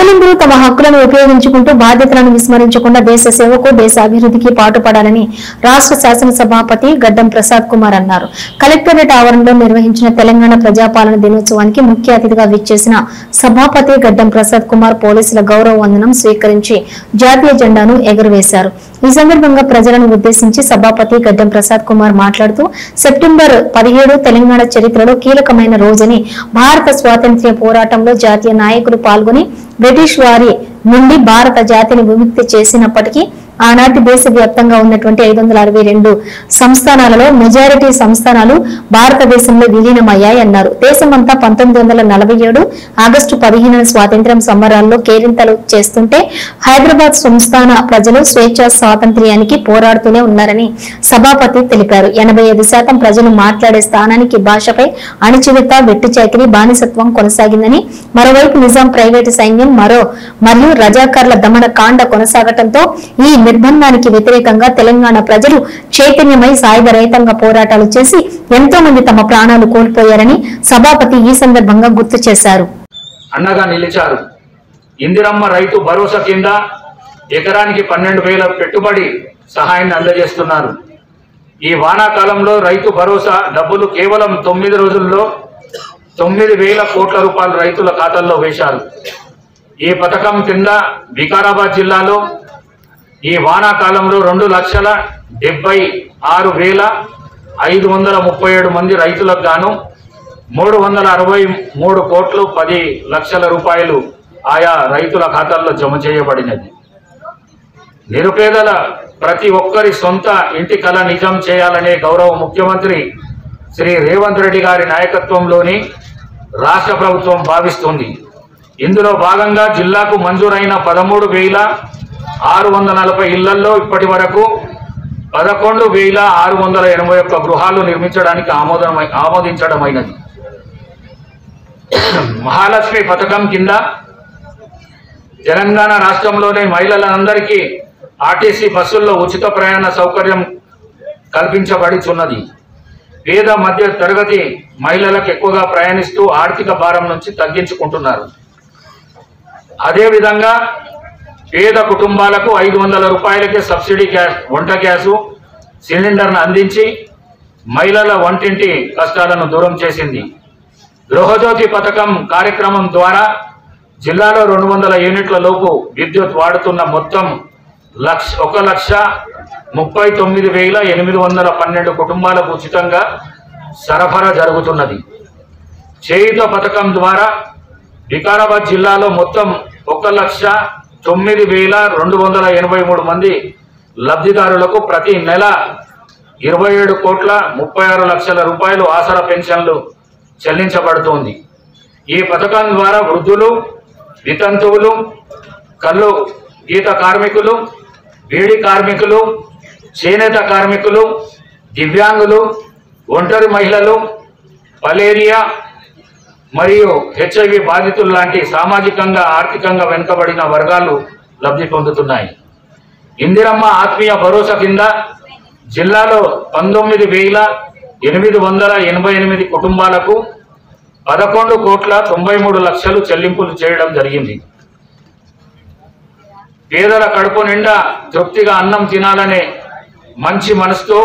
ప్రజలందరూ తమ హక్కులను ఉపయోగించుకుంటూ బాధ్యతలను విస్మరించకుండా దేశ సేవకు దేశ అభివృద్ధికి పాటుపడాలని రాష్ట్ర శాసనసభాపతి గడ్డం ప్రసాద్ కుమార్ అన్నారు. కలెక్టరేట్ ఆవరణలో నిర్వహించిన తెలంగాణ ప్రజాపాలన దినోత్సవానికి ముఖ్య అతిథిగా విచ్చేసిన సభాపతి గడ్డం ప్రసాద్ కుమార్ పోలీసుల గౌరవ వందనం స్వీకరించి జాతీయ జెండాను ఎగురవేశారు. ఈ సందర్భంగా ప్రజలను ఉద్దేశించి సభాపతి గడ్డం ప్రసాద్ కుమార్ మాట్లాడుతూ సెప్టెంబర్ 17 తెలంగాణ చరిత్రలో కీలకమైన రోజని, భారత స్వాతంత్ర్య పోరాటంలో జాతీయ నాయకులు పాల్గొని బ్రిటిష్ వారి నుండి భారత జాతిని విముక్తి చేసినప్పటికీ ఆనాటి దేశవ్యాప్తంగా ఉన్నటువంటి 562 సంస్థానాలలో మెజారిటీ సంస్థానాలు భారతదేశంలో విలీనమయ్యాయి అన్నారు. దేశమంతా 1947 ఆగస్టు 15 స్వాతంత్ర్యం సంబరాల్లో కేరింతలు చేస్తుంటే హైదరాబాద్ సంస్థాన ప్రజలు స్వేచ్ఛా స్వాతంత్ర్యానికి పోరాడుతూనే ఉన్నారని సభాపతి తెలిపారు. 85% ప్రజలు మాట్లాడే స్థానానికి భాషపై అణచివేత, వెట్టిచాకిరి, బానిసత్వం కొనసాగిందని, మరోవైపు నిజాం ప్రైవేటు సైన్యం మరియు రజాకార్ల దమన కాండ కొనసాగటంతో ఈ నిర్బంధానికి వ్యతిరేకంగా తెలంగాణ ప్రజలు చైతన్యమై సాయుధ రహితంగా పోరాటాలు చేసి ఎంతో మంది తమ ప్రాణాలు కోల్పోయారని సభాపతి ఈ సందర్భంగా గుర్తు చేశారు. అన్నగా నిలిచారు. ఇందిరమ్మ రైతు భరోసా కింద ఎకరానికి 12,000 పెట్టుబడి సహాయాన్ని అందజేస్తున్నారు. ఈ వానాకాలంలో రైతు భరోసా డబ్బులు కేవలం 9 రోజుల్లో 9,000 కోట్ల రూపాయలు రైతుల ఖాతాల్లో వేశారు. ఈ పథకం కింద వికారాబాద్ జిల్లాలో ఈ వానాకాలంలో 2,76,537 మంది రైతులకు గాను 363 కోట్లు 10 లక్షల రూపాయలు ఆయా రైతుల ఖాతాల్లో జమ చేయబడినది. నిరుపేదల ప్రతి ఒక్కరి సొంత ఇంటి కళ నిజం చేయాలనే గౌరవ ముఖ్యమంత్రి శ్రీ రేవంత్ రెడ్డి గారి నాయకత్వంలోని రాష్ట్ర ప్రభుత్వం భావిస్తుంది. ఇందులో భాగంగా జిల్లాకు మంజూరైన 13,640 ఇళ్లలో ఇప్పటి వరకు 11,681 గృహాలు నిర్మించడానికి ఆమోదించడమైనది. మహాలక్ష్మి పథకం కింద తెలంగాణ రాష్ట్రంలోని మహిళలందరికీ ఆర్టీసీ బస్సుల్లో ఉచిత ప్రయాణ సౌకర్యం కల్పించబడుచున్నది. పేద మధ్య తరగతి మహిళలకు ఎక్కువగా ప్రయాణిస్తూ ఆర్థిక భారం నుంచి తగ్గించుకుంటున్నారు. అదేవిధంగా పేద కుటుంబాలకు 500 రూపాయలకే సబ్సిడీ వంట గ్యాసు సిలిండర్ను అందించి మహిళల వంటింటి కష్టాలను దూరం చేసింది. గృహజ్యోతి పథకం కార్యక్రమం ద్వారా జిల్లాలో 200 యూనిట్ల లోపు విద్యుత్ వాడుతున్న మొత్తం 1,39,812 కుటుంబాలకు ఉచితంగా సరఫరా జరుగుతున్నది. చేయూత పథకం ద్వారా వికారాబాద్ జిల్లాలో మొత్తం 1,09,283 మంది లబ్ధిదారులకు ప్రతి నెల 27 కోట్ల 36 లక్షల రూపాయలు ఆసరా పెన్షన్లు చెల్లించబడుతోంది. ఈ పథకం ద్వారా వృద్ధులు, వితంతువులు, కల్లు గీత కార్మికులు, వేడి కార్మికులు, చేనేత కార్మికులు, దివ్యాంగులు, ఒంటరి మహిళలు, మలేరియా మరియు HIV బాధితులు లాంటి సామాజికంగా ఆర్థికంగా వెనుకబడిన వర్గాలు లబ్ధి పొందుతున్నాయి. ఇందిరమ్మ ఆత్మీయ భరోసా కింద జిల్లాలో 19,888 కుటుంబాలకు 11,93 లక్షలు చెల్లింపులు చేయడం జరిగింది. పేదల కడుపు నిండా తృప్తిగా అన్నం తినాలనే మంచి మనసుతో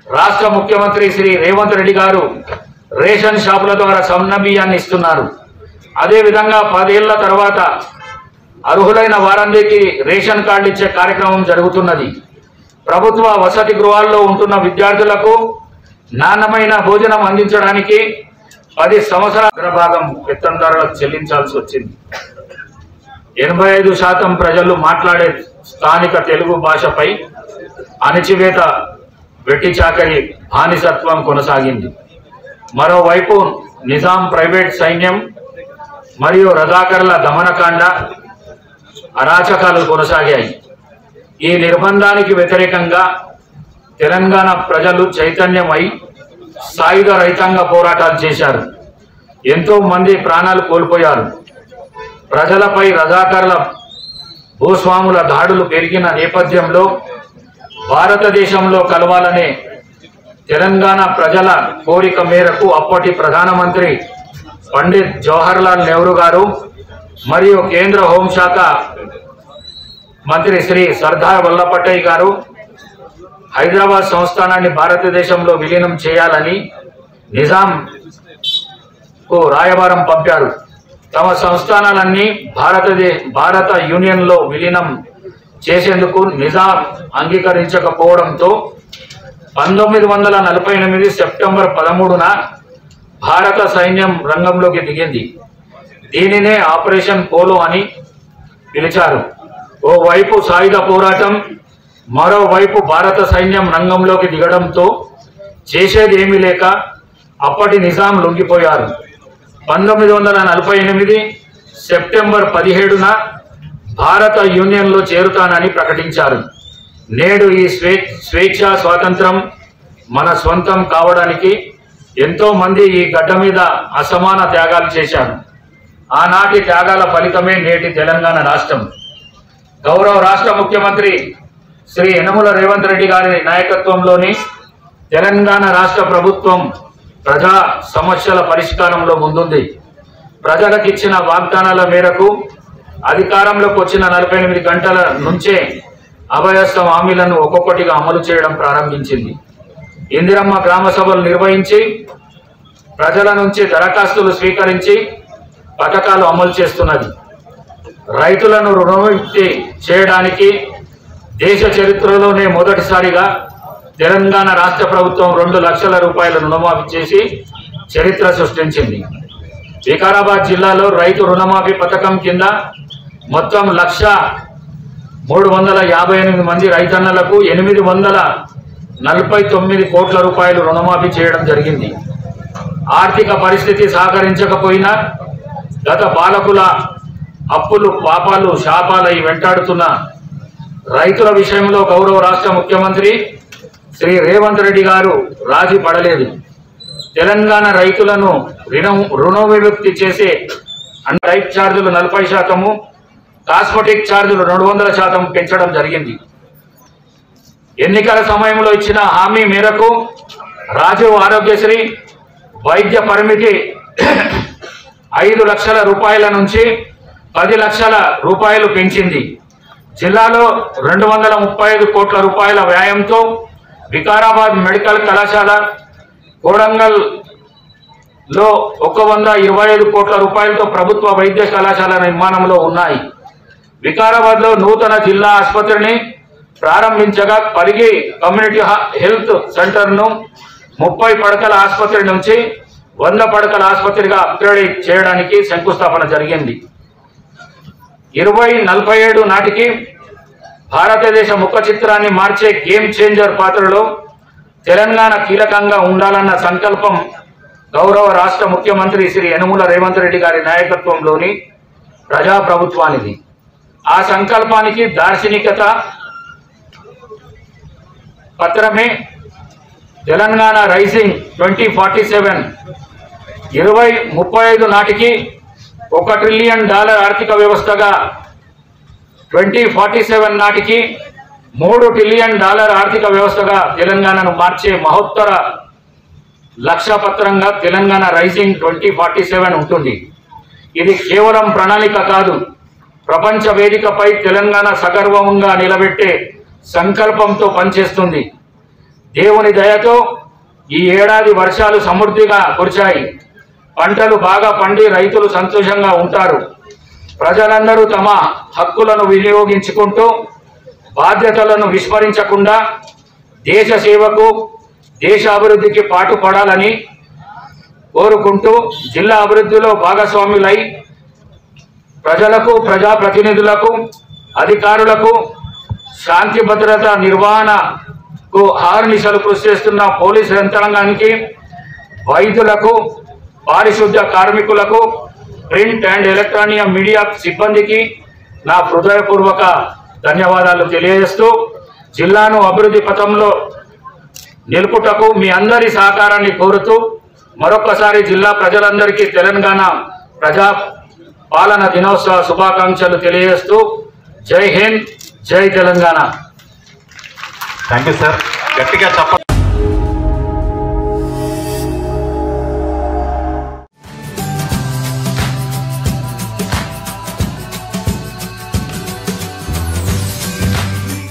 రాష్ట్ర ముఖ్యమంత్రి శ్రీ రేవంత్ రెడ్డి గారు రేషన్ షాపుల ద్వారా సన్న బియ్యాన్ని ఇస్తున్నారు. అదేవిధంగా 10 ఏళ్ల తర్వాత అర్హులైన వారందరికీ రేషన్ కార్డు ఇచ్చే కార్యక్రమం జరుగుతున్నది. ప్రభుత్వ వసతి గృహాల్లో ఉంటున్న విద్యార్థులకు నాణ్యమైన భోజనం అందించడానికి 10 సంవత్సరాల భాగం పెత్తందారులకు చెల్లించాల్సి వచ్చింది. 85% ప్రజలు మాట్లాడే స్థానిక తెలుగు భాషపై అణచివేత, వెట్టి చాకరీ, బానిసత్వం కొనసాగింది. మరోవైపు నిజాం ప్రైవేట్ సైన్యం మరియు రజాకర్ల దమనకాండ అరాచకాలు కొనసాగాయి. ఈ నిర్బంధానికి వ్యతిరేకంగా తెలంగాణ ప్రజలు చైతన్యమై సాయుధ రహితంగా పోరాటాలు చేశారు. ఎంతో మంది ప్రాణాలు కోల్పోయారు. ప్రజలపై రజాకర్ల భూస్వాముల దాడులు పెరిగిన నేపథ్యంలో భారతదేశంలో కలవాలనే తెలంగాణ ప్రజల కోరిక మేరకు అప్పటి ప్రధానమంత్రి పండిత్ జవహర్లాల్ నెహ్రూ గారు మరియు కేంద్ర హోంశాఖ మంత్రి శ్రీ సర్దార్ వల్లభాయ్ గారు హైదరాబాద్ సంస్థానాన్ని భారతదేశంలో విలీనం చేయాలని నిజాంకు రాయబారం పంపారు. తమ సంస్థానాలన్నీ భారత యూనియన్లో విలీనం చేసేందుకు నిజాం అంగీకరించకపోవడంతో 1948 సెప్టెంబర్ 13న భారత సైన్యం రంగంలోకి దిగింది. దీనినే ఆపరేషన్ పోలో అని పిలిచారు. ఓవైపు సాయుధ పోరాటం, మరోవైపు భారత సైన్యం రంగంలోకి దిగడంతో చేసేది ఏమీ లేక అప్పటి నిజాం లొంగిపోయారు. 1948 సెప్టెంబర్ 17న భారత యూనియన్లో చేరుతానని ప్రకటించారు. నేడు ఈ స్వేచ్ఛ స్వాతంత్రం మన స్వంతం కావడానికి ఎంతో మంది ఈ గడ్డ మీద అసమాన త్యాగాలు చేశారు. ఆనాటి త్యాగాల ఫలితమే నేటి తెలంగాణ రాష్ట్రం. గౌరవ రాష్ట్ర ముఖ్యమంత్రి శ్రీ యనమల రేవంత్ రెడ్డి గారి నాయకత్వంలోని తెలంగాణ రాష్ట్ర ప్రభుత్వం ప్రజా సమస్యల పరిష్కారంలో ముందుంది. ప్రజలకిచ్చిన వాగ్దానాల మేరకు అధికారంలోకి వచ్చిన 48 గంటల నుంచే అభయస్థం హామీలను ఒక్కొక్కటిగా అమలు చేయడం ప్రారంభించింది. ఇందిరమ్మ గ్రామ సభలు నిర్వహించి ప్రజల నుంచి దరఖాస్తులు స్వీకరించి పథకాలు అమలు చేస్తున్నది. రైతులను రుణముక్తి చేయడానికి దేశ చరిత్రలోనే మొదటిసారిగా తెలంగాణ రాష్ట్ర ప్రభుత్వం 2 లక్షల రూపాయల రుణమాఫీ చేసి చరిత్ర సృష్టించింది. వికారాబాద్ జిల్లాలో రైతు రుణమాఫీ పథకం కింద మొత్తం 1,358 మంది రైతన్నలకు 849 కోట్ల రూపాయలు రుణమాఫీ చేయడం జరిగింది. ఆర్థిక పరిస్థితి సహకరించకపోయినా గత పాలకుల అప్పులు పాపాలు శాపాలై వెంటాడుతున్న రైతుల విషయంలో గౌరవ రాష్ట్ర ముఖ్యమంత్రి శ్రీ రేవంత్ రెడ్డి గారు రాజీ పడలేదు. తెలంగాణ రైతులను రుణ విముక్తి చేసే రైతు ఛార్జీలు 40%, కాస్మెటిక్ ఛార్జీలు 200% పెంచడం జరిగింది. ఎన్నికల సమయంలో ఇచ్చిన హామీ మేరకు రాజీవ్ ఆరోగ్యశ్రీ వైద్య పరిమితి 5 లక్షల రూపాయల నుంచి 10 లక్షల రూపాయలు పెంచింది. జిల్లాలో 235 కోట్ల రూపాయల వ్యయంతో వికారాబాద్ మెడికల్ కళాశాల, కోడంగల్లో 125 కోట్ల రూపాయలతో ప్రభుత్వ వైద్య కళాశాల నిర్మాణంలో ఉన్నాయి. వికారాబాద్లో నూతన జిల్లా ఆసుపత్రిని ప్రారంభించగా పరిగి కమ్యూనిటీ హెల్త్ సెంటర్ను 30 పడకల ఆసుపత్రి నుంచి 100 పడకల ఆసుపత్రిగా అప్గ్రేడ్ చేయడానికి శంకుస్థాపన జరిగింది. 2047 నాటికి భారతదేశ ముఖ చిత్రాన్ని మార్చే గేమ్ చేంజర్ పాత్రలో తెలంగాణ కీలకంగా ఉండాలన్న సంకల్పం గౌరవ రాష్ట్ర ముఖ్యమంత్రి శ్రీ యనమల రేవంత్ రెడ్డి గారి నాయకత్వంలోని ప్రజాప్రభుత్వానిది. ఆ సంకల్పానికి దార్శనికత పత్రమే తెలంగాణ రైజింగ్ 2047. 2035 నాటికి $1 ట్రిలియన్ ఆర్థిక వ్యవస్థగా, 2047 నాటికి $3 ట్రిలియన్ ఆర్థిక వ్యవస్థగా తెలంగాణను మార్చే మహోత్తర లక్ష్యపత్రంగా తెలంగాణ రైజింగ్ 2047 ఉంటుంది. ఇది కేవలం ప్రణాళిక కాదు, ప్రపంచ వేదికపై తెలంగాణ సగర్వంగా నిలబెట్టే సంకల్పంతో పనిచేస్తుంది. దేవుని దయతో ఈ ఏడాది వర్షాలు సమృద్ధిగా కురిశాయి. పంటలు బాగా పండి రైతులు సంతోషంగా ఉంటారు. ప్రజలందరూ తమ హక్కులను వినియోగించుకుంటూ బాధ్యతలను విస్మరించకుండా దేశ సేవకు, దేశ అభివృద్ధికి పాటుపడాలని కోరుకుంటూ జిల్లా అభివృద్ధిలో భాగస్వాములై ప్రజలకు, ప్రజాప్రతినిధులకు, అధికారులకు, శాంతి భద్రత నిర్వహణకు అహర్నిశలు కృషి చేస్తున్న పోలీసు యంత్రాంగానికి, వైద్యులకు, పారిశుద్ధ్య కార్మికులకు, ప్రింట్ అండ్ ఎలక్ట్రానిక్ మీడియా సిబ్బందికి నా హృదయపూర్వక ధన్యవాదాలు తెలియజేస్తూ జిల్లాను అభివృద్ధి పథంలో నిలుపుటకు మీ అందరి సహకారాన్ని కోరుతూ మరొకసారి జిల్లా ప్రజలందరికీ తెలంగాణ ప్రజా పాలన దినోత్సవ శుభాకాంక్షలు తెలియజేస్తూ జై హింద్, జై తెలంగాణ. Thank you sir. గట్టిగా చెప్పండి.